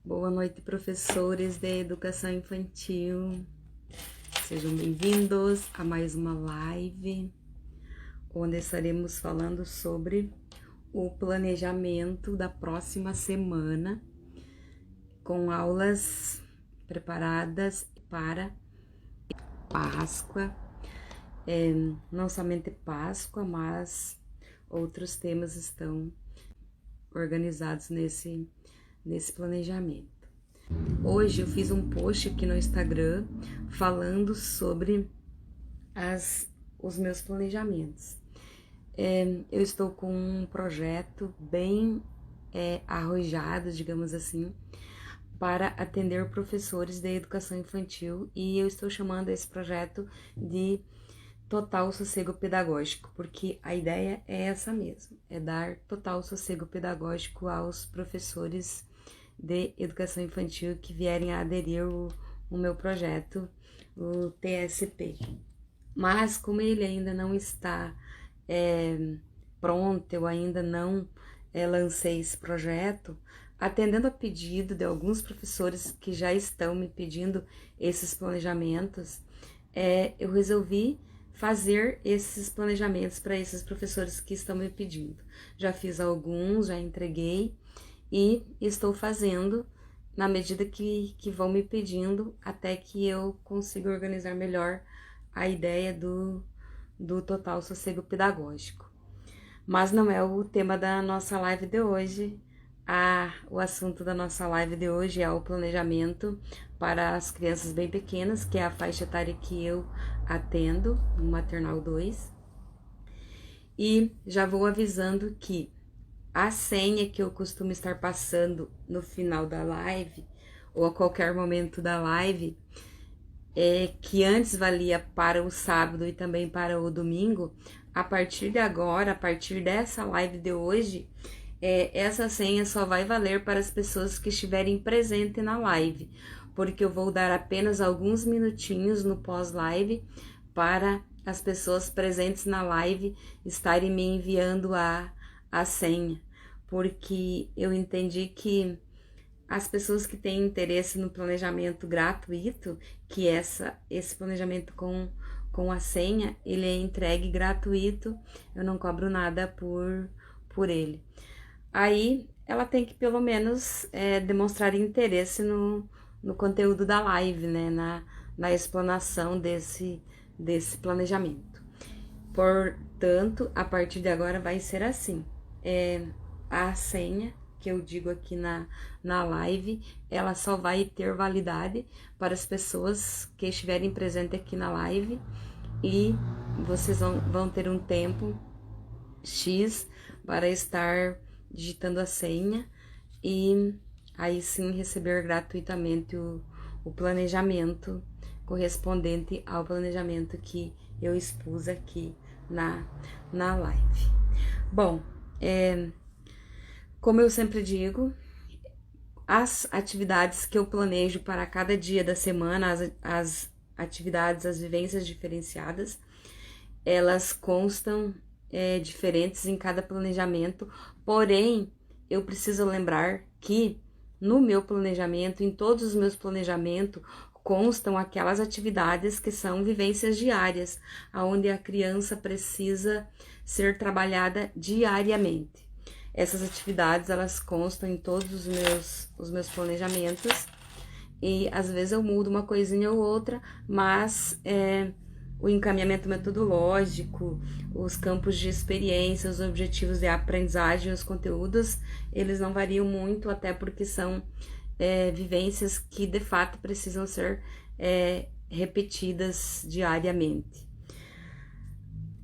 Boa noite, professores de educação infantil. Sejam bem-vindos a mais uma live, onde estaremos falando sobre o planejamento da próxima semana, com aulas preparadas para Páscoa. Não somente Páscoa, mas outros temas estão organizados nesse planejamento. Hoje eu fiz um post aqui no Instagram falando sobre os meus planejamentos. Eu estou com um projeto bem arrojado, digamos assim, para atender professores de educação infantil, e eu estou chamando esse projeto de Total Sossego Pedagógico, porque a ideia é essa mesmo, é dar total sossego pedagógico aos professores de educação infantil que vierem a aderir o meu projeto, o TSP. Mas como ele ainda não está pronto, eu ainda não lancei esse projeto, atendendo a pedido de alguns professores que já estão me pedindo esses planejamentos, eu resolvi fazer esses planejamentos para esses professores que estão me pedindo. Já fiz alguns, já entreguei e estou fazendo na medida que vão me pedindo, até que eu consiga organizar melhor a ideia do total sossego pedagógico. Mas não é o tema da nossa live de hoje. O assunto da nossa live de hoje é o planejamento para as crianças bem pequenas, que é a faixa etária que eu atendo, no Maternal 2. E já vou avisando que a senha que eu costumo estar passando no final da live, ou a qualquer momento da live, que antes valia para o sábado e também para o domingo, a partir de agora, a partir dessa live de hoje, essa senha só vai valer para as pessoas que estiverem presentes na live, porque eu vou dar apenas alguns minutinhos no pós-live para as pessoas presentes na live estarem me enviando a senha, porque eu entendi que as pessoas que têm interesse no planejamento gratuito, que esse planejamento com a senha, ele é entregue gratuito, eu não cobro nada por ele. Aí ela tem que pelo menos demonstrar interesse no conteúdo da live, né? Na explanação desse planejamento. Portanto, a partir de agora vai ser assim. A senha que eu digo aqui na live, ela só vai ter validade para as pessoas que estiverem presentes aqui na live, e vocês vão ter um tempo X para estar digitando a senha e aí sim receber gratuitamente o planejamento correspondente ao planejamento que eu expus aqui na live. Bom, como eu sempre digo, as atividades que eu planejo para cada dia da semana, as atividades, as vivências diferenciadas, elas constam diferentes em cada planejamento, porém, eu preciso lembrar que no meu planejamento, em todos os meus planejamentos, constam aquelas atividades que são vivências diárias, onde a criança precisa ser trabalhada diariamente. Essas atividades, elas constam em todos os meus planejamentos, e às vezes eu mudo uma coisinha ou outra, mas o encaminhamento metodológico, os campos de experiência, os objetivos de aprendizagem, os conteúdos, eles não variam muito, até porque são vivências que de fato precisam ser repetidas diariamente.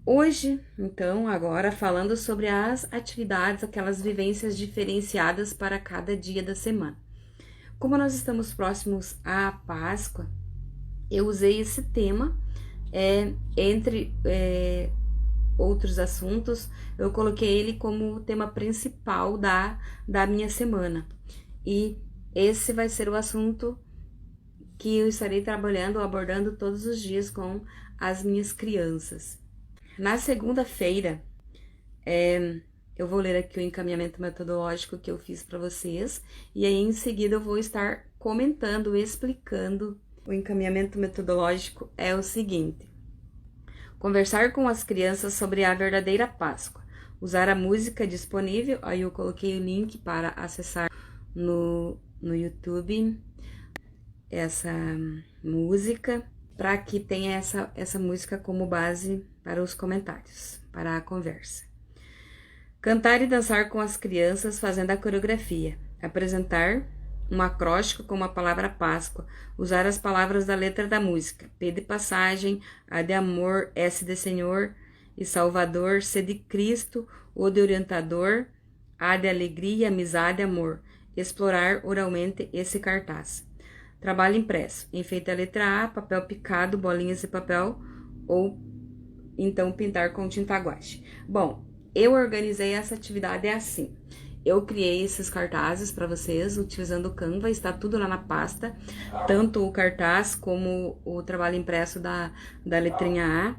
Hoje, então, agora falando sobre as atividades, aquelas vivências diferenciadas para cada dia da semana. Como nós estamos próximos à Páscoa, eu usei esse tema, entre outros assuntos, eu coloquei ele como o tema principal da minha semana. E esse vai ser o assunto que eu estarei trabalhando, abordando todos os dias com as minhas crianças. Na segunda-feira, eu vou ler aqui o encaminhamento metodológico que eu fiz para vocês, e aí em seguida eu vou estar comentando, explicando. O encaminhamento metodológico é o seguinte: conversar com as crianças sobre a verdadeira Páscoa, usar a música disponível, aí eu coloquei o link para acessar no YouTube essa música, para que tenha essa música como base para os comentários, para a conversa. Cantar e dançar com as crianças fazendo a coreografia. Apresentar um acróstico com a palavra Páscoa. Usar as palavras da letra da música. P de passagem, A de amor, S de Senhor e Salvador, C de Cristo, O de orientador, A de alegria, amizade, amor. Explorar oralmente esse cartaz. Trabalho impresso. Enfeite a letra A, papel picado, bolinhas de papel ou então pintar com tinta guache. Bom, eu organizei essa atividade assim. Eu criei esses cartazes para vocês utilizando o Canva, está tudo lá na pasta, tanto o cartaz como o trabalho impresso da letrinha A.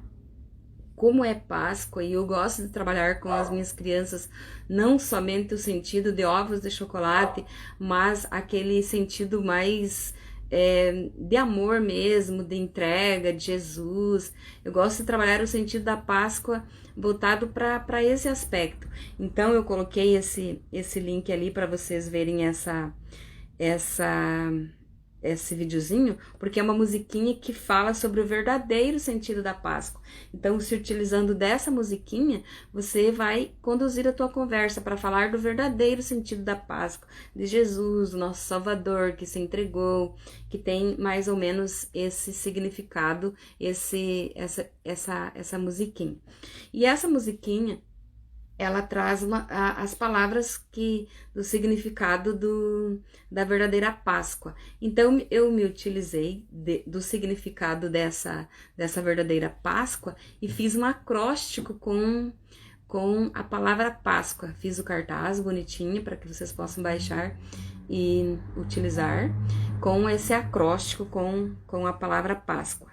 Como é Páscoa e eu gosto de trabalhar com as minhas crianças não somente o sentido de ovos de chocolate, mas aquele sentido mais de amor mesmo, de entrega, de Jesus. Eu gosto de trabalhar o sentido da Páscoa voltado para esse aspecto. Então eu coloquei esse link ali para vocês verem esse videozinho, porque é uma musiquinha que fala sobre o verdadeiro sentido da Páscoa. Então, se utilizando dessa musiquinha, você vai conduzir a tua conversa para falar do verdadeiro sentido da Páscoa, de Jesus, o nosso Salvador, que se entregou, que tem mais ou menos esse significado, essa musiquinha. E essa musiquinha, ela traz as palavras do significado da verdadeira Páscoa. Então, eu me utilizei do significado dessa verdadeira Páscoa e fiz um acróstico com a palavra Páscoa. Fiz o cartaz bonitinho para que vocês possam baixar e utilizar com esse acróstico com a palavra Páscoa.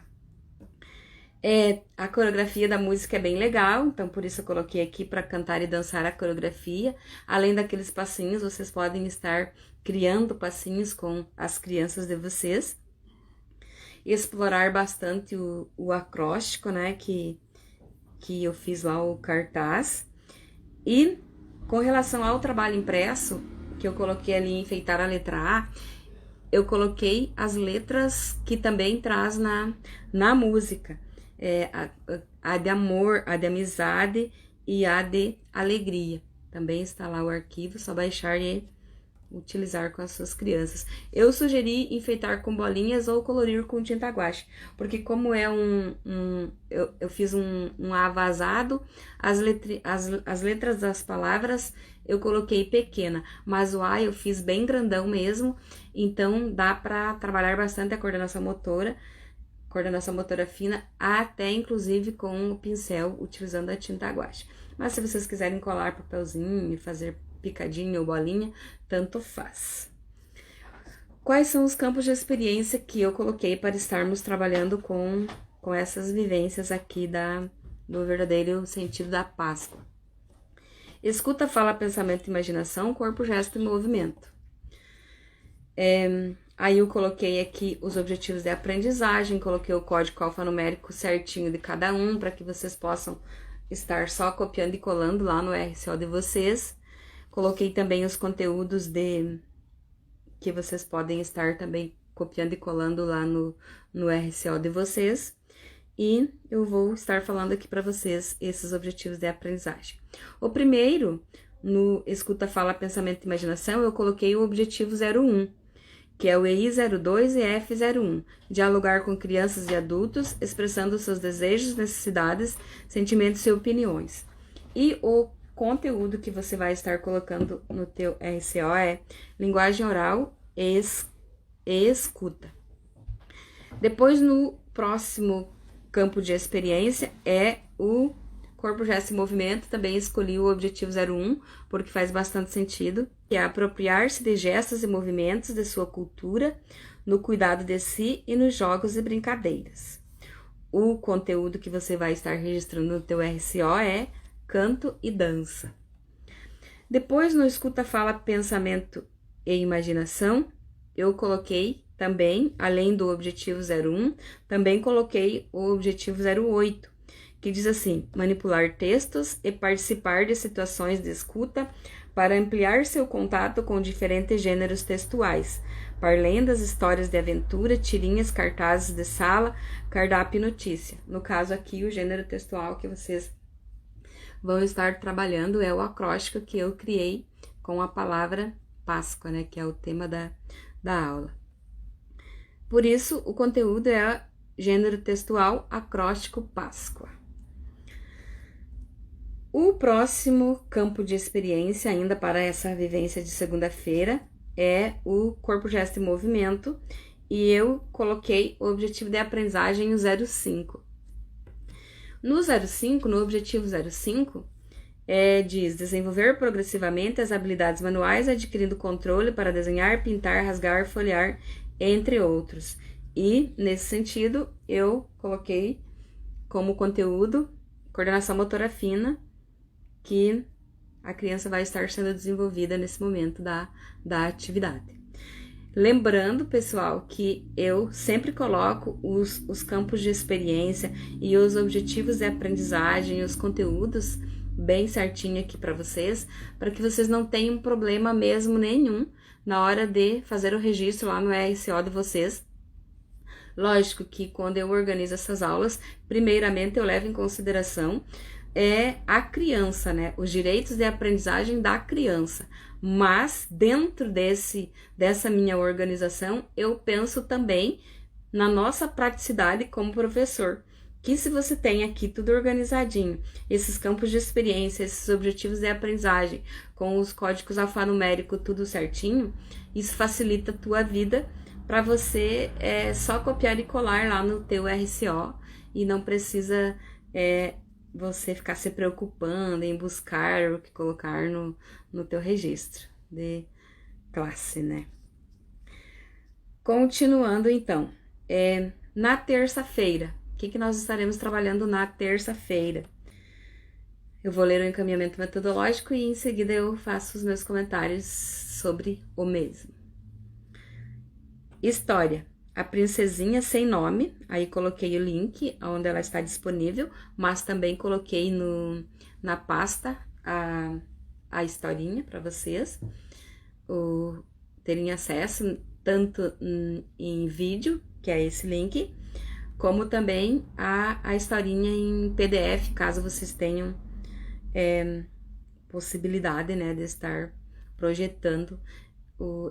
A coreografia da música é bem legal, então por isso eu coloquei aqui para cantar e dançar a coreografia. Além daqueles passinhos, vocês podem estar criando passinhos com as crianças de vocês. Explorar bastante o acróstico, né, que eu fiz lá o cartaz. E com relação ao trabalho impresso, que eu coloquei ali enfeitar a letra A, eu coloquei as letras que também traz na música. A de amor, a de amizade e a de alegria. Também está lá o arquivo, só baixar e utilizar com as suas crianças. Eu sugeri enfeitar com bolinhas ou colorir com tinta guache, porque como é eu fiz um A vazado, as letras das palavras eu coloquei pequena, mas o A eu fiz bem grandão mesmo, então dá para trabalhar bastante a coordenação motora fina, até inclusive com o pincel, utilizando a tinta guache. Mas se vocês quiserem colar papelzinho e fazer picadinho ou bolinha, tanto faz. Quais são os campos de experiência que eu coloquei para estarmos trabalhando com essas vivências aqui do verdadeiro sentido da Páscoa? Escuta, fala, pensamento, imaginação, corpo, gesto e movimento. Aí eu coloquei aqui os objetivos de aprendizagem, coloquei o código alfanumérico certinho de cada um, para que vocês possam estar só copiando e colando lá no RCO de vocês. Coloquei também os conteúdos que vocês podem estar também copiando e colando lá no RCO de vocês. E eu vou estar falando aqui para vocês esses objetivos de aprendizagem. O primeiro, no Escuta, Fala, Pensamento e Imaginação, eu coloquei o objetivo 01, que é o EI 02 e F 01, dialogar com crianças e adultos, expressando seus desejos, necessidades, sentimentos e opiniões. E o conteúdo que você vai estar colocando no teu RCO é linguagem oral e escuta. Depois, no próximo campo de experiência, é o corpo, gesto e movimento. Também escolhi o objetivo 01, porque faz bastante sentido, que é apropriar-se de gestos e movimentos de sua cultura, no cuidado de si e nos jogos e brincadeiras. O conteúdo que você vai estar registrando no teu RCO é canto e dança. Depois, no escuta, fala, pensamento e imaginação, eu coloquei também, além do objetivo 01, também coloquei o objetivo 08, que diz assim: manipular textos e participar de situações de escuta para ampliar seu contato com diferentes gêneros textuais, parlendas, histórias de aventura, tirinhas, cartazes de sala, cardápio e notícia. No caso aqui, o gênero textual que vocês vão estar trabalhando é o acróstico que eu criei com a palavra Páscoa, né, que é o tema da aula. Por isso, o conteúdo é gênero textual acróstico Páscoa. O próximo campo de experiência, ainda para essa vivência de segunda-feira, é o corpo, gesto e movimento, e eu coloquei o objetivo de aprendizagem o 05. No 05, no objetivo 05, diz desenvolver progressivamente as habilidades manuais, adquirindo controle para desenhar, pintar, rasgar, folhear, entre outros. E, nesse sentido, eu coloquei como conteúdo coordenação motora fina, que a criança vai estar sendo desenvolvida nesse momento da atividade. Lembrando, pessoal, que eu sempre coloco os campos de experiência e os objetivos de aprendizagem, os conteúdos bem certinho aqui para que vocês não tenham problema mesmo nenhum na hora de fazer o registro lá no RCO de vocês. Lógico que quando eu organizo essas aulas, primeiramente eu levo em consideração a criança, né? Os direitos de aprendizagem da criança. Mas dentro dessa minha organização, eu penso também na nossa praticidade como professor. Que se você tem aqui tudo organizadinho, esses campos de experiência, esses objetivos de aprendizagem, com os códigos alfanuméricos tudo certinho, isso facilita a tua vida para você só copiar e colar lá no teu RCO e não precisa você ficar se preocupando em buscar o que colocar no teu registro de classe, né? Continuando, então, na terça-feira, o que nós estaremos trabalhando na terça-feira? Eu vou ler o encaminhamento metodológico e em seguida eu faço os meus comentários sobre o mesmo. História. A Princesinha Sem Nome, aí coloquei o link onde ela está disponível, mas também coloquei na pasta a historinha para vocês terem acesso, tanto em vídeo, que é esse link, como também a historinha em PDF, caso vocês tenham possibilidade, né, de estar projetando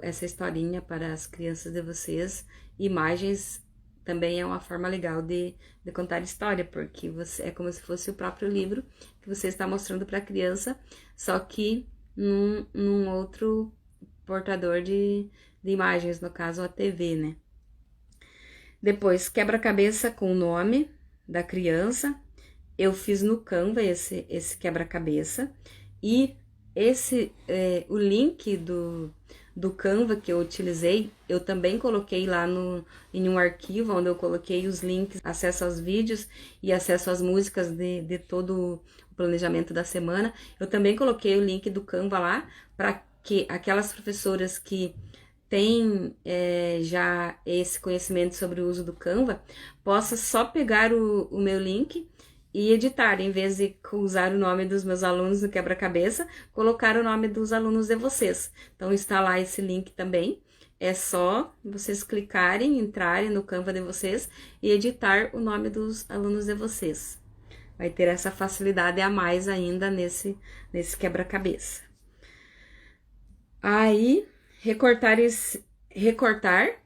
essa historinha para as crianças de vocês. Imagens também é uma forma legal de contar história, porque é como se fosse o próprio livro que você está mostrando para a criança, só que num outro portador de imagens, no caso a TV, né? Depois, quebra-cabeça com o nome da criança. Eu fiz no Canva esse quebra-cabeça, e o link do Canva que eu utilizei, eu também coloquei lá em um arquivo onde eu coloquei os links, acesso aos vídeos e acesso às músicas de todo o planejamento da semana. Eu também coloquei o link do Canva lá para que aquelas professoras que têm já esse conhecimento sobre o uso do Canva possa só pegar o meu link e editar, em vez de usar o nome dos meus alunos no quebra-cabeça, colocar o nome dos alunos de vocês. Então, está lá esse link também. É só vocês clicarem, entrarem no Canva de vocês e editar o nome dos alunos de vocês. Vai ter essa facilidade a mais ainda nesse quebra-cabeça. Aí, recortar,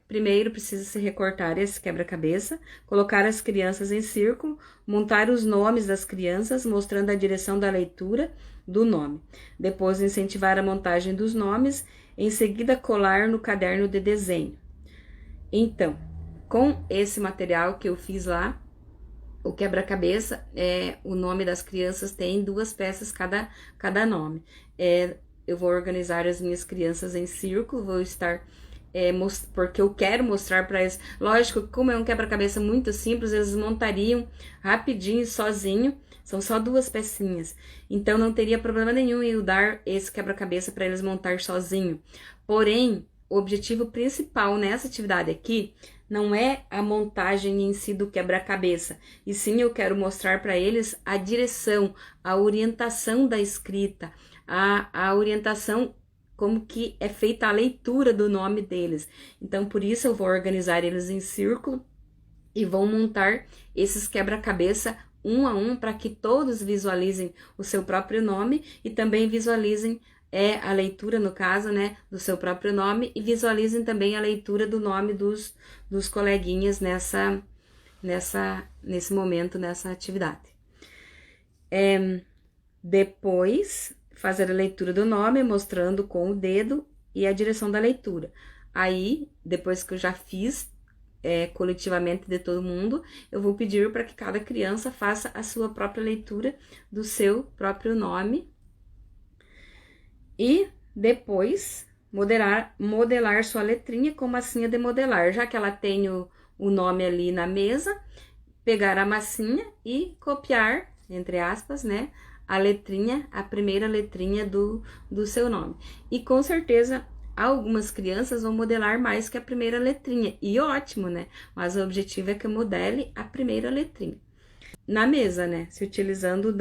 primeiro precisa se recortar esse quebra-cabeça, colocar as crianças em círculo, montar os nomes das crianças, mostrando a direção da leitura do nome. Depois, incentivar a montagem dos nomes, em seguida colar no caderno de desenho. Então, com esse material que eu fiz lá, o quebra-cabeça, o nome das crianças tem 2 peças cada nome. Eu vou organizar as minhas crianças em círculo, vou estar porque eu quero mostrar para eles. Lógico, como é um quebra-cabeça muito simples, eles montariam rapidinho, sozinho. São só 2 pecinhas. Então, não teria problema nenhum em eu dar esse quebra-cabeça para eles montar sozinho. Porém, o objetivo principal nessa atividade aqui não é a montagem em si do quebra-cabeça, e sim eu quero mostrar para eles a direção, a orientação da escrita, a orientação como que é feita a leitura do nome deles. Então, por isso eu vou organizar eles em círculo e vou montar esses quebra-cabeça um a um para que todos visualizem o seu próprio nome e também visualizem a leitura, no caso, né, do seu próprio nome, e visualizem também a leitura do nome dos coleguinhas nesse momento, nessa atividade. Depois, fazer a leitura do nome, mostrando com o dedo e a direção da leitura. Aí, depois que eu já fiz coletivamente de todo mundo, eu vou pedir para que cada criança faça a sua própria leitura do seu próprio nome. E depois modelar sua letrinha com massinha de modelar. Já que ela tem o nome ali na mesa, pegar a massinha e copiar, entre aspas, né, a primeira letrinha do seu nome. E com certeza algumas crianças vão modelar mais que a primeira letrinha, e ótimo, né? Mas o objetivo é que eu modele a primeira letrinha na mesa, né? Se utilizando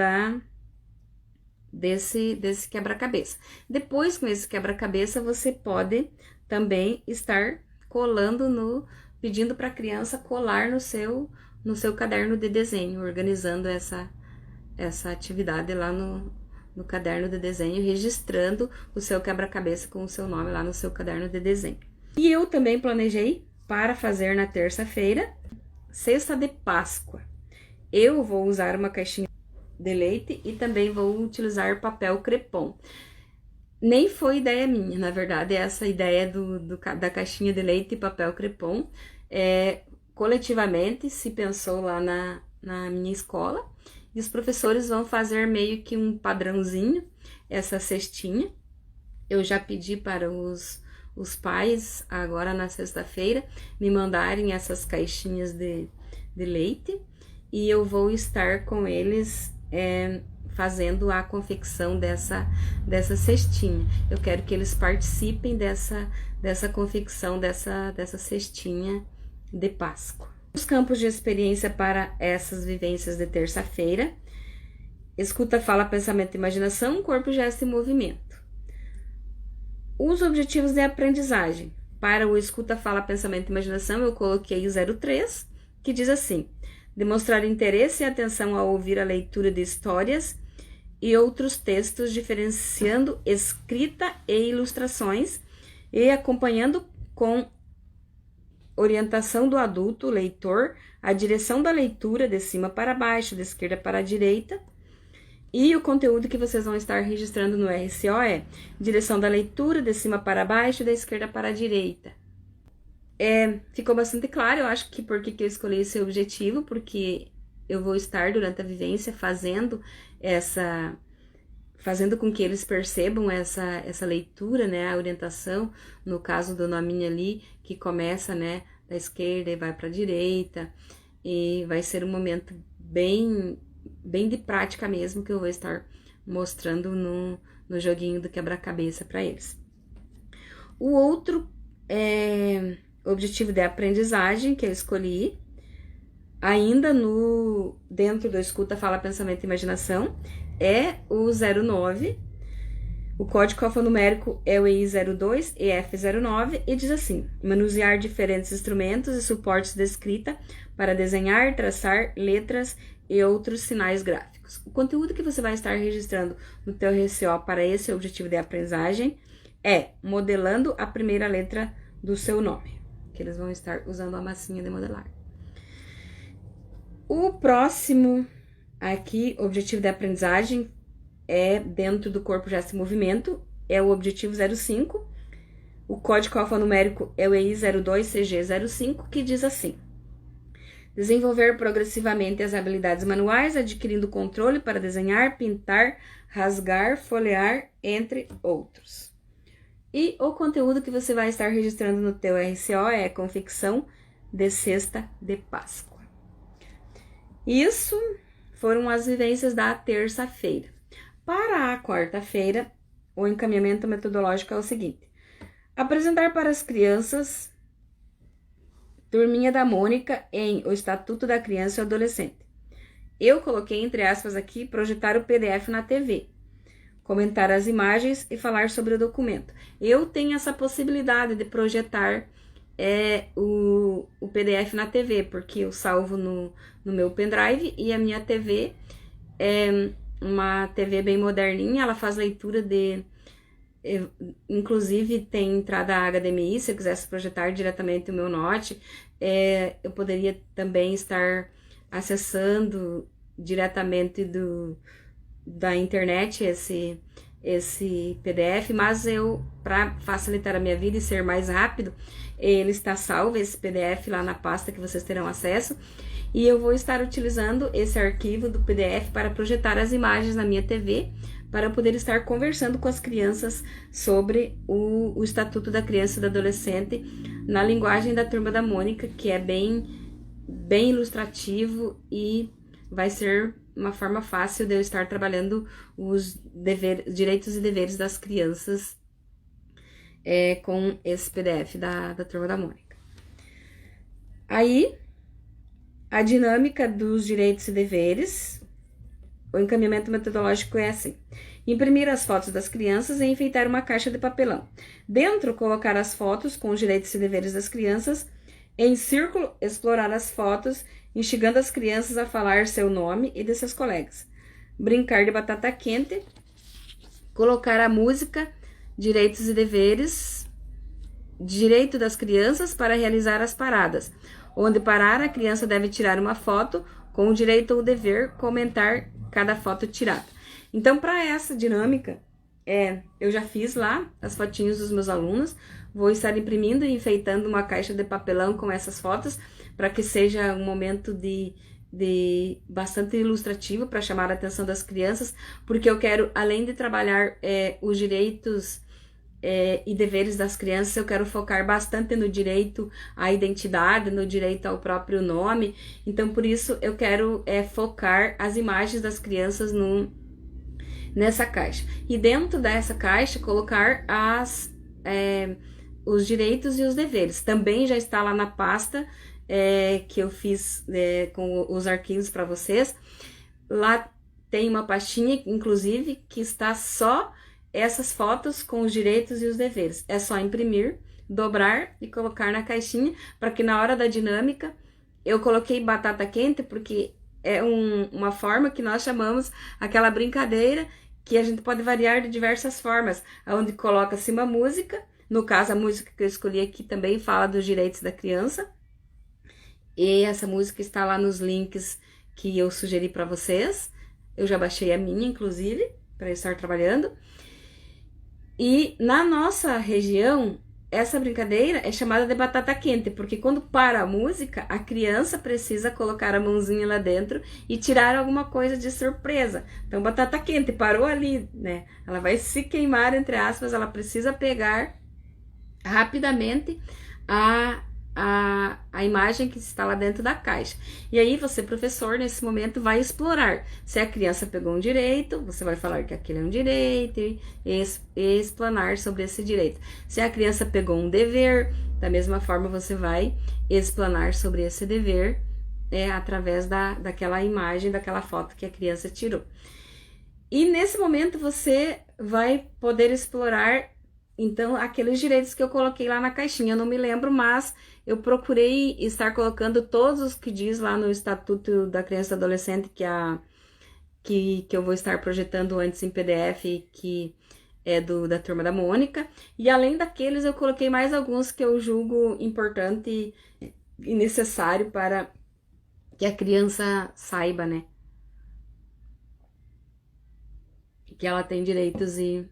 desse quebra-cabeça. Depois, com esse quebra-cabeça, você pode também estar pedindo para a criança colar no seu caderno de desenho, organizando essa atividade lá no caderno de desenho, registrando o seu quebra-cabeça com o seu nome lá no seu caderno de desenho. E eu também planejei para fazer na terça-feira, cesta de Páscoa. Eu vou usar uma caixinha de leite e também vou utilizar papel crepom. Nem foi ideia minha, na verdade, essa ideia da caixinha de leite e papel crepom. Coletivamente se pensou lá na minha escola, e os professores vão fazer meio que um padrãozinho, essa cestinha. Eu já pedi para os pais, agora na sexta-feira, me mandarem essas caixinhas de leite, e eu vou estar com eles fazendo a confecção dessa cestinha. Eu quero que eles participem dessa confecção dessa cestinha de Páscoa. Os campos de experiência para essas vivências de terça-feira: escuta, fala, pensamento, imaginação, corpo, gesto e movimento. Os objetivos de aprendizagem: para o escuta, fala, pensamento e imaginação, eu coloquei o 03, que diz assim: demonstrar interesse e atenção ao ouvir a leitura de histórias e outros textos, diferenciando escrita e ilustrações e acompanhando com orientação do adulto, leitor, a direção da leitura de cima para baixo, de esquerda para a direita. E o conteúdo que vocês vão estar registrando no RCO é direção da leitura de cima para baixo, da esquerda para a direita. Ficou bastante claro, eu acho que por que eu escolhi esse objetivo, porque eu vou estar durante a vivência fazendo com que eles percebam essa leitura, né, a orientação, no caso do nominho ali, que começa, né, da esquerda e vai para a direita, e vai ser um momento bem de prática mesmo, que eu vou estar mostrando no joguinho do quebra-cabeça para eles. O outro objetivo de aprendizagem que eu escolhi, ainda dentro do escuta, fala, pensamento e imaginação, é o 09, o código alfanumérico é o EI02 e F09, e diz assim: manusear diferentes instrumentos e suportes de escrita para desenhar, traçar letras e outros sinais gráficos. O conteúdo que você vai estar registrando no teu RCO para esse objetivo de aprendizagem é modelando a primeira letra do seu nome, que eles vão estar usando a massinha de modelar. O próximo aqui, objetivo de aprendizagem, é dentro do corpo, gesto e movimento, é o objetivo 05, o código alfanumérico é o EI02CG05, que diz assim: desenvolver progressivamente as habilidades manuais, adquirindo controle para desenhar, pintar, rasgar, folhear, entre outros. E o conteúdo que você vai estar registrando no teu RCO é confecção de cesta de Páscoa. Isso foram as vivências da terça-feira. Para a quarta-feira, o encaminhamento metodológico é o seguinte: apresentar para as crianças Turminha da Mônica em O Estatuto da Criança e Adolescente. Eu coloquei entre aspas aqui, projetar o PDF na TV, comentar as imagens e falar sobre o documento. Eu tenho essa possibilidade de projetar o PDF na TV, porque eu salvo no meu pendrive e a minha TV é uma TV bem moderninha, ela faz leitura de... inclusive tem entrada HDMI, se eu quisesse projetar diretamente o meu Note, eu poderia também estar acessando diretamente da internet esse PDF, mas para facilitar a minha vida e ser mais rápido, ele está salvo, esse PDF lá na pasta que vocês terão acesso, e eu vou estar utilizando esse arquivo do PDF para projetar as imagens na minha TV, para poder estar conversando com as crianças sobre o Estatuto da Criança e do Adolescente na linguagem da Turma da Mônica, que é bem ilustrativo e vai ser uma forma fácil de eu estar trabalhando os direitos e deveres das crianças com esse PDF da Turma da Mônica. Aí, a dinâmica dos direitos e deveres, o encaminhamento metodológico é assim: imprimir as fotos das crianças e enfeitar uma caixa de papelão. Dentro, colocar as fotos com os direitos e deveres das crianças. Em círculo, explorar as fotos, instigando as crianças a falar seu nome e de seus colegas. Brincar de batata quente. Colocar a música, direitos e deveres, direito das crianças para realizar as paradas. Onde parar, a criança deve tirar uma foto com o direito ou dever comentar cada foto tirada. Então, para essa dinâmica, eu já fiz lá as fotinhos dos meus alunos, vou estar imprimindo e enfeitando uma caixa de papelão com essas fotos, para que seja um momento de bastante ilustrativo para chamar a atenção das crianças, porque eu quero, além de trabalhar os direitos e deveres das crianças, eu quero focar bastante no direito à identidade, no direito ao próprio nome. Então, por isso, eu quero focar as imagens das crianças nessa caixa. E dentro dessa caixa, colocar os direitos e os deveres. Também já está lá na pasta que eu fiz com os arquivos para vocês. Lá tem uma pastinha, inclusive, que está só essas fotos com os direitos e os deveres. É só imprimir, dobrar e colocar na caixinha, para que na hora da dinâmica eu coloquei batata quente, porque é uma forma que nós chamamos aquela brincadeira que a gente pode variar de diversas formas, onde coloca-se uma música, no caso a música que eu escolhi aqui também fala dos direitos da criança, e essa música está lá nos links que eu sugeri para vocês. Eu já baixei a minha, inclusive, para estar trabalhando. E na nossa região, essa brincadeira é chamada de batata quente, porque quando para a música, a criança precisa colocar a mãozinha lá dentro e tirar alguma coisa de surpresa. Então, batata quente, parou ali, né? Ela vai se queimar, entre aspas, ela precisa pegar rapidamente a imagem que está lá dentro da caixa. E aí você, professor, nesse momento vai explorar. Se a criança pegou um direito, você vai falar que aquele é um direito e explanar sobre esse direito. Se a criança pegou um dever, da mesma forma você vai explanar sobre esse dever através daquela imagem, daquela foto que a criança tirou. E nesse momento você vai poder explorar então aqueles direitos que eu coloquei lá na caixinha. Eu não me lembro, mas eu procurei estar colocando todos os que diz lá no Estatuto da Criança e do Adolescente, que eu vou estar projetando antes em PDF, que é da Turma da Mônica. E além daqueles, eu coloquei mais alguns que eu julgo importante e necessário para que a criança saiba, né? Que ela tem direitos e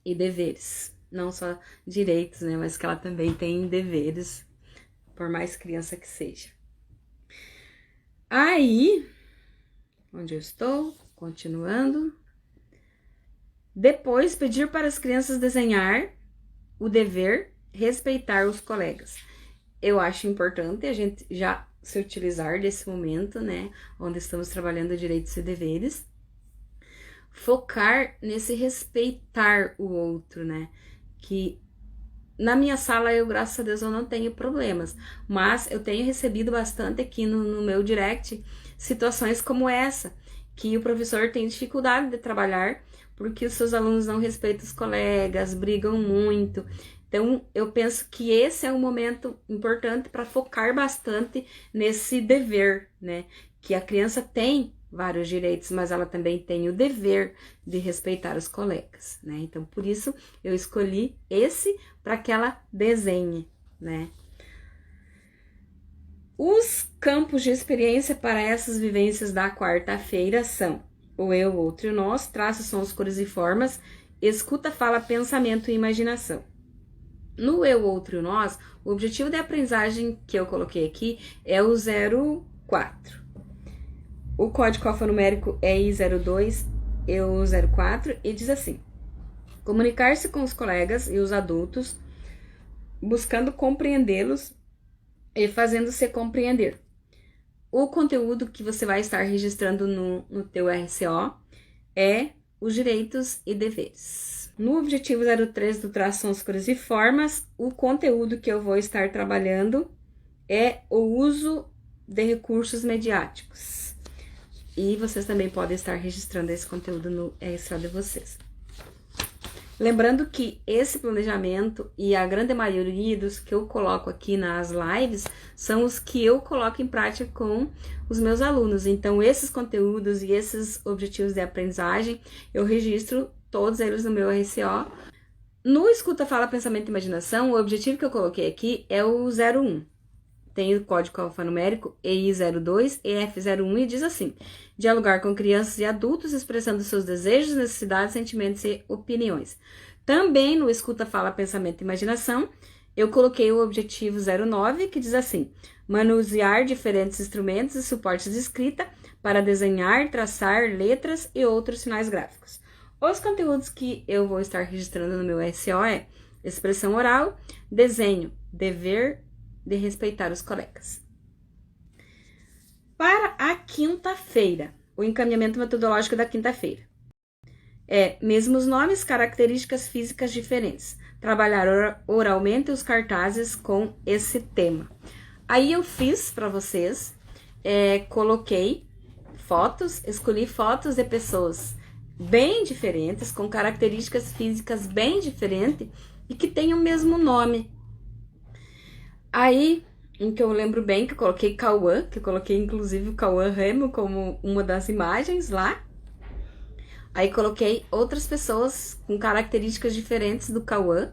deveres. Não só direitos, né? Mas que ela também tem deveres, por mais criança que seja. Aí, onde eu estou? Continuando. Depois, pedir para as crianças desenhar o dever respeitar os colegas. Eu acho importante a gente já se utilizar desse momento, né, onde estamos trabalhando direitos e deveres, focar nesse respeitar o outro, né, que na minha sala eu, graças a Deus, eu não tenho problemas, mas eu tenho recebido bastante aqui no meu direct situações como essa, que o professor tem dificuldade de trabalhar porque os seus alunos não respeitam os colegas, brigam muito. Então, eu penso que esse é um momento importante para focar bastante nesse dever, né? Que a criança tem vários direitos, mas ela também tem o dever de respeitar os colegas, né? Então, por isso, eu escolhi esse para que ela desenhe, né? Os campos de experiência para essas vivências da quarta-feira são o eu, o outro e o nós, traços, sons, cores e formas, escuta, fala, pensamento e imaginação. No eu, outro e o nós, o objetivo de aprendizagem que eu coloquei aqui é o 04. O código alfanumérico é I02, eu 04, e diz assim: comunicar-se com os colegas e os adultos, buscando compreendê-los e fazendo-se compreender. O conteúdo que você vai estar registrando no teu RCO é os direitos e deveres. No objetivo 03 do traço, sons, cores e formas, o conteúdo que eu vou estar trabalhando é o uso de recursos mediáticos. E vocês também podem estar registrando esse conteúdo no RCO de vocês. Lembrando que esse planejamento e a grande maioria dos que eu coloco aqui nas lives são os que eu coloco em prática com os meus alunos. Então, esses conteúdos e esses objetivos de aprendizagem, eu registro todos eles no meu RCO. No Escuta, Fala, Pensamento e Imaginação, o objetivo que eu coloquei aqui é o 01. Tem o código alfanumérico EI02, EF01 e diz assim: dialogar com crianças e adultos expressando seus desejos, necessidades, sentimentos e opiniões. Também no Escuta, Fala, Pensamento e Imaginação, eu coloquei o objetivo 09, que diz assim: manusear diferentes instrumentos e suportes de escrita para desenhar, traçar letras e outros sinais gráficos. Os conteúdos que eu vou estar registrando no meu SO é expressão oral, desenho, dever de respeitar os colegas. Para a quinta-feira, o encaminhamento metodológico da quinta-feira é mesmos nomes, características físicas diferentes. Trabalhar oralmente os cartazes com esse tema. Aí eu fiz para vocês, coloquei fotos, escolhi fotos de pessoas bem diferentes, com características físicas bem diferentes e que têm o mesmo nome. Aí, em que eu lembro bem, que eu coloquei Cauã, que eu coloquei inclusive o Cauã Remo como uma das imagens lá. Aí coloquei outras pessoas com características diferentes do Cauã,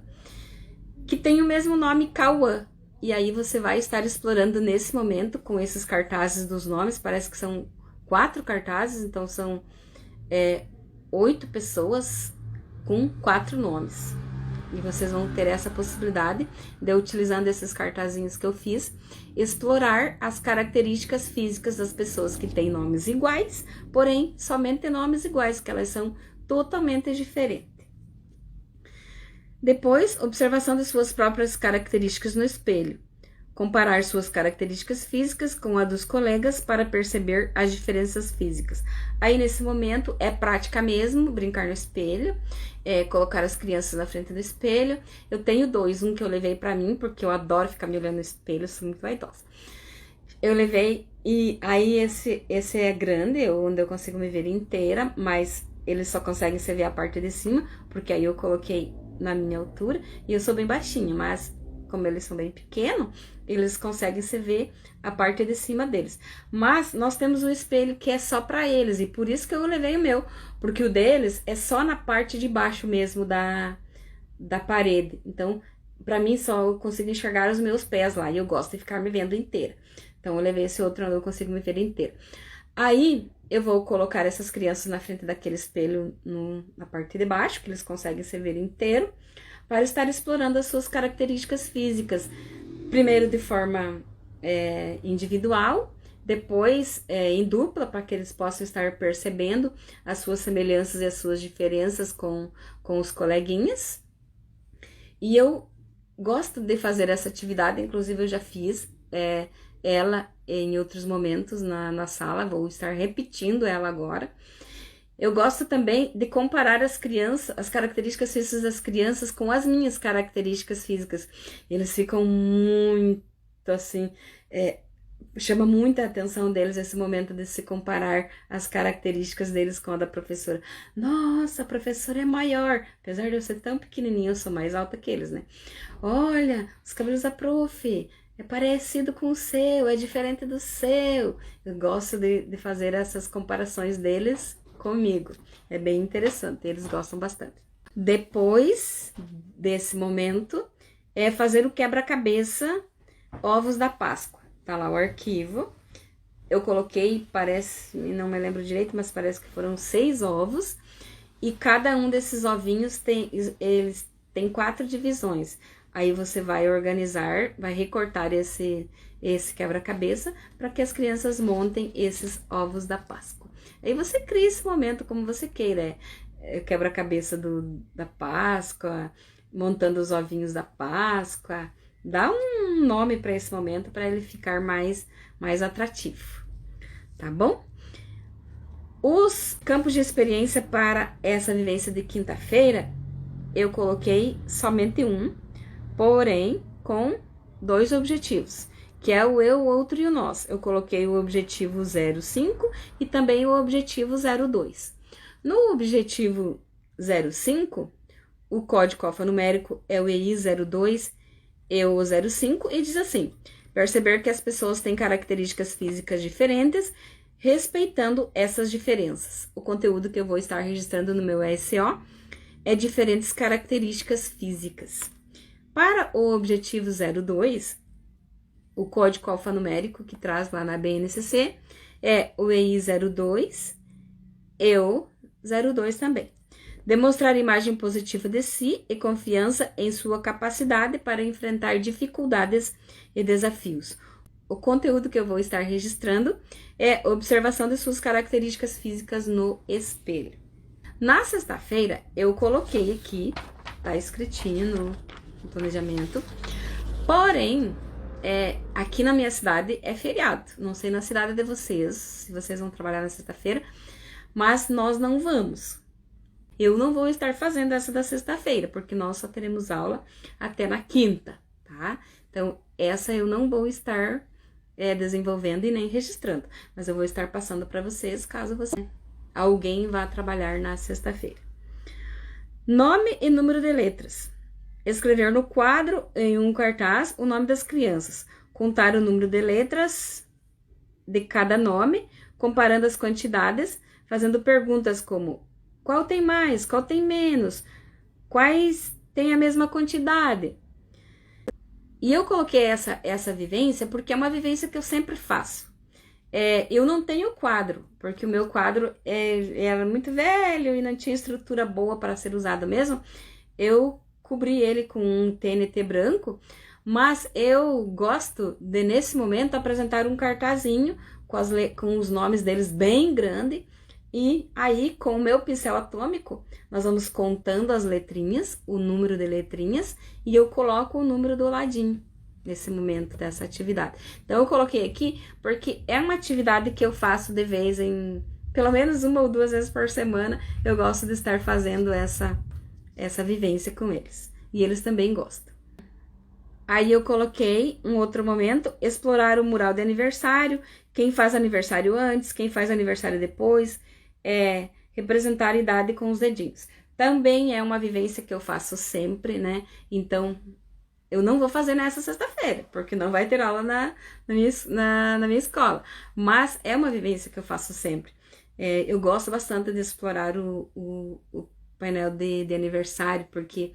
que tem o mesmo nome Cauã. E aí você vai estar explorando nesse momento com esses cartazes dos nomes, parece que são 4 cartazes, então são 8 pessoas com 4 nomes. E vocês vão ter essa possibilidade de, utilizando esses cartazinhos que eu fiz, explorar as características físicas das pessoas que têm nomes iguais, porém, somente nomes iguais, que elas são totalmente diferentes. Depois, observação de suas próprias características no espelho. Comparar suas características físicas com a dos colegas para perceber as diferenças físicas. Aí, nesse momento, é prática mesmo, brincar no espelho, colocar as crianças na frente do espelho. Eu tenho 2, um que eu levei pra mim, porque eu adoro ficar me olhando no espelho, eu sou muito vaidosa. Eu levei, e aí esse é grande, onde eu consigo me ver inteira, mas eles só conseguem se ver a parte de cima, porque aí eu coloquei na minha altura, e eu sou bem baixinha, mas como eles são bem pequenos, eles conseguem se ver a parte de cima deles. Mas nós temos um espelho que é só para eles, e por isso que eu levei o meu, porque o deles é só na parte de baixo mesmo da parede. Então, para mim, só eu consigo enxergar os meus pés lá, e eu gosto de ficar me vendo inteira. Então, eu levei esse outro onde eu consigo me ver inteira. Aí, eu vou colocar essas crianças na frente daquele espelho na parte de baixo, que eles conseguem se ver inteiro, para estar explorando as suas características físicas. Primeiro de forma individual, depois em dupla, para que eles possam estar percebendo as suas semelhanças e as suas diferenças com os coleguinhas. E eu gosto de fazer essa atividade, inclusive eu já fiz ela em outros momentos na sala, vou estar repetindo ela agora. Eu gosto também de comparar as crianças, as características físicas das crianças com as minhas características físicas. Eles ficam muito assim, chama muita atenção deles esse momento de se comparar as características deles com a da professora. Nossa, a professora é maior, apesar de eu ser tão pequenininha, eu sou mais alta que eles, né? Olha, os cabelos da prof, é parecido com o seu, é diferente do seu. Eu gosto de fazer essas comparações deles comigo. É bem interessante, eles gostam bastante. Depois desse momento, é fazer o quebra-cabeça ovos da Páscoa. Tá lá o arquivo. Eu coloquei, parece, não me lembro direito, mas parece que foram 6 ovos. E cada um desses ovinhos eles têm 4 divisões. Aí você vai organizar, vai recortar esse quebra-cabeça para que as crianças montem esses ovos da Páscoa. Aí você cria esse momento como você queira. Quebra-cabeça da Páscoa, montando os ovinhos da Páscoa. Dá um nome para esse momento para ele ficar mais atrativo, tá bom? Os campos de experiência para essa vivência de quinta-feira, eu coloquei somente um, porém com 2 objetivos, que é o eu, o outro e o nós. Eu coloquei o objetivo 05 e também o objetivo 02. No objetivo 05, o código alfanumérico é o EI02, eu 05, e diz assim: perceber que as pessoas têm características físicas diferentes, respeitando essas diferenças. O conteúdo que eu vou estar registrando no meu SO é diferentes características físicas. Para o objetivo 02, o código alfanumérico que traz lá na BNCC é o EI02, eu 02 também. Demonstrar imagem positiva de si e confiança em sua capacidade para enfrentar dificuldades e desafios. O conteúdo que eu vou estar registrando é observação de suas características físicas no espelho. Na sexta-feira, eu coloquei aqui, tá escritinho no planejamento, porém, aqui na minha cidade é feriado. Não sei na cidade de vocês, se vocês vão trabalhar na sexta-feira, mas nós não vamos. Eu não vou estar fazendo essa da sexta-feira, porque nós só teremos aula até na quinta, tá? Então, essa eu não vou estar desenvolvendo e nem registrando, mas eu vou estar passando para vocês, caso alguém vá trabalhar na sexta-feira. Nome e número de letras. Escrever no quadro, em um cartaz, o nome das crianças. Contar o número de letras de cada nome, comparando as quantidades, fazendo perguntas como: qual tem mais? Qual tem menos? Quais têm a mesma quantidade? E eu coloquei essa vivência porque é uma vivência que eu sempre faço. Eu não tenho quadro, porque o meu quadro era muito velho e não tinha estrutura boa para ser usado mesmo. Eu cobri ele com um TNT branco, mas eu gosto de, nesse momento, apresentar um cartazinho com os nomes deles bem grande. E aí, com o meu pincel atômico, nós vamos contando as letrinhas, o número de letrinhas, e eu coloco o número do ladinho, nesse momento dessa atividade. Então, eu coloquei aqui porque é uma atividade que eu faço de vez em, pelo menos 1 ou 2 vezes por semana, eu gosto de estar fazendo essa vivência com eles. E eles também gostam. Aí eu coloquei um outro momento, explorar o mural de aniversário, quem faz aniversário antes, quem faz aniversário depois, representar a idade com os dedinhos. Também é uma vivência que eu faço sempre, né? Então, eu não vou fazer nessa sexta-feira, porque não vai ter aula na minha escola. Mas é uma vivência que eu faço sempre. Eu gosto bastante de explorar o painel de aniversário, porque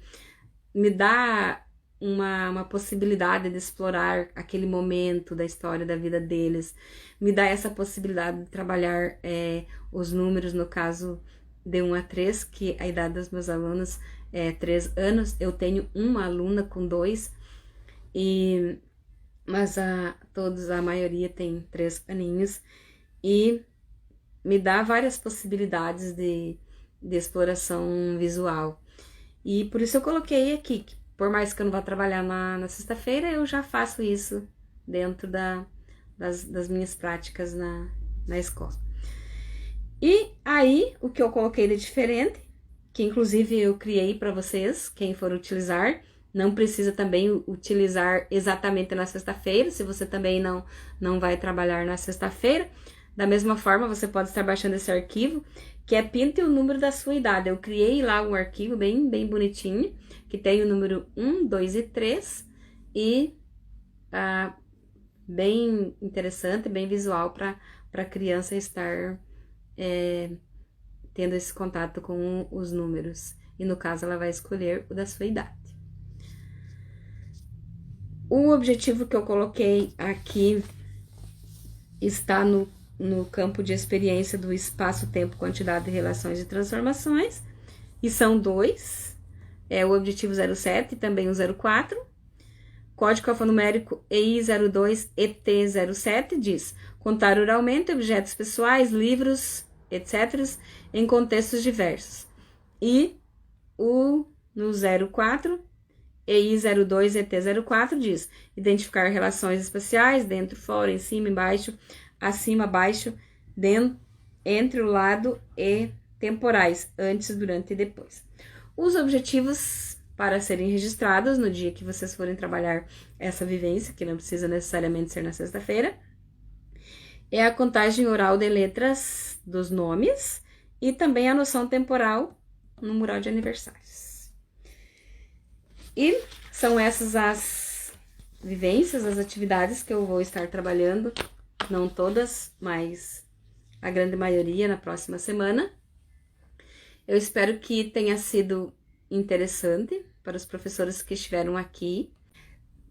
me dá uma possibilidade de explorar aquele momento da história da vida deles, me dá essa possibilidade de trabalhar os números, no caso de 1 a 3, que a idade dos meus alunos é 3 anos, eu tenho uma aluna com 2, mas a maioria tem 3 aninhos, e me dá várias possibilidades de exploração visual. E por isso eu coloquei aqui, por mais que eu não vá trabalhar na sexta-feira, eu já faço isso dentro das minhas práticas na escola. E aí, o que eu coloquei de diferente, que inclusive eu criei para vocês, quem for utilizar, não precisa também utilizar exatamente na sexta-feira, se você também não vai trabalhar na sexta-feira. Da mesma forma, você pode estar baixando esse arquivo, que é Pinte o número da sua idade. Eu criei lá um arquivo bem bonitinho, que tem o número 1, 2 e 3, e bem interessante, bem visual para a criança estar tendo esse contato com os números. E no caso, ela vai escolher o da sua idade. O objetivo que eu coloquei aqui está no campo de experiência do espaço, tempo, quantidade, relações e transformações. E são 2. O objetivo 07 e também o 04. Código alfanumérico EI02 ET07 diz: contar oralmente objetos pessoais, livros, etc., em contextos diversos. E no 04, EI02 ET04 diz: identificar relações espaciais, dentro, fora, em cima, embaixo, acima, abaixo, dentro, entre o lado e temporais, antes, durante e depois. Os objetivos para serem registrados no dia que vocês forem trabalhar essa vivência, que não precisa necessariamente ser na sexta-feira, é a contagem oral de letras dos nomes e também a noção temporal no mural de aniversários. E são essas as vivências, as atividades que eu vou estar trabalhando, não todas, mas a grande maioria na próxima semana. Eu espero que tenha sido interessante para os professores que estiveram aqui.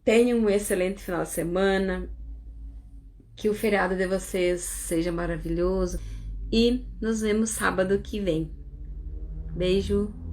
Tenham um excelente final de semana, que o feriado de vocês seja maravilhoso e nos vemos sábado que vem. Beijo!